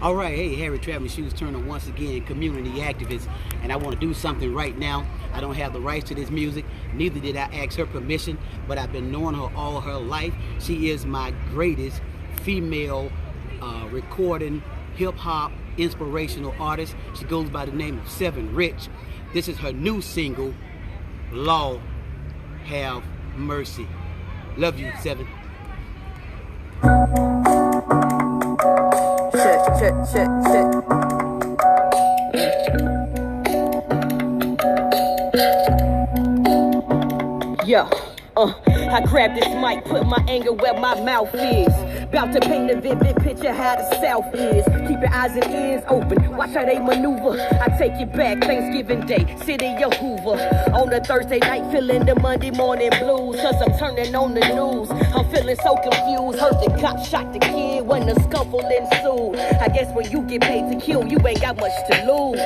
All right, hey, Harry Traveling Shoes Turner once again, community activist, and I want to do something right now. I don't have the rights to this music, neither did I ask her permission, but I've been knowing her all her life. She is my greatest female recording hip-hop inspirational artist. She goes by the name of Seven Rich. This is her new single, Lord Have Mercy. Love you, Seven. Check. Yeah, I grab this mic, put my anger where my mouth is. About to paint a vivid picture how the South is. Keep your eyes and ears open, watch how they maneuver. I take it back, Thanksgiving Day, city of Hoover. On a Thursday night, feeling the Monday morning blues. Cause I'm turning on the news, I'm feeling so confused. Heard the cop shot the kid when the scuffle ensued. I guess when you get paid to kill, you ain't got much to lose.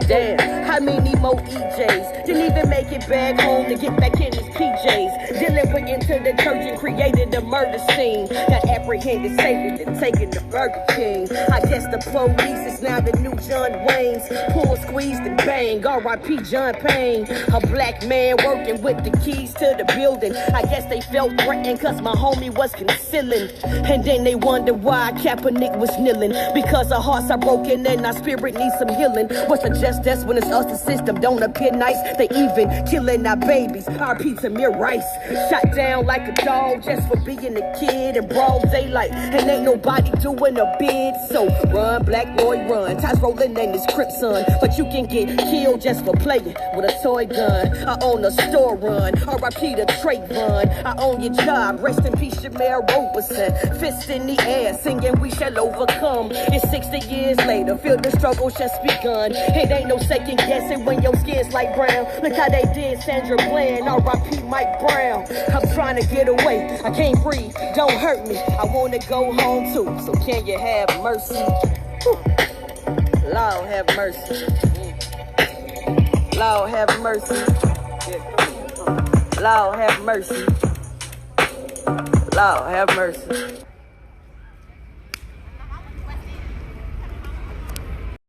Damn, how many more EJs didn't even make it back home to get back in his PJs? Dylan went into the church and created a murder scene. Got apprehended safely, then taken to Burger King. I guess the police is now the new John Wayne's. Pull, squeezed, and bang, R.I.P. John Payne. A black man working with the keys to the building. I guess they felt threatened cause my homie was concealing. And then they wonder why Kaepernick was kneeling. Because our hearts are broken and our spirit needs some healing. What's the justice when it's us, the system don't appear nice? They even killing our babies. R.P. Tamir Rice. Shot down like a dog just for being a kid in broad daylight. And ain't nobody doing a bid. So run, Black boy, run. Ties rolling in his Crip son. But you can get killed just for playing with a toy gun. I own a store run. R.I.P. to Trayvon. I own your job. Rest in peace, Shamar Roberson. Fist in the air, singing we shall overcome. It's 60 years later, feel the struggle just begun. It ain't no second guessing when your skin's like brown. Look how they did Sandra Bland. R.I.P. Mike Brown. I'm trying to get away. I can't breathe. Don't hurt me. I want to go home too. So can you have mercy? Whew. Lord have mercy. Lord have mercy. Lord have mercy. Lord have mercy.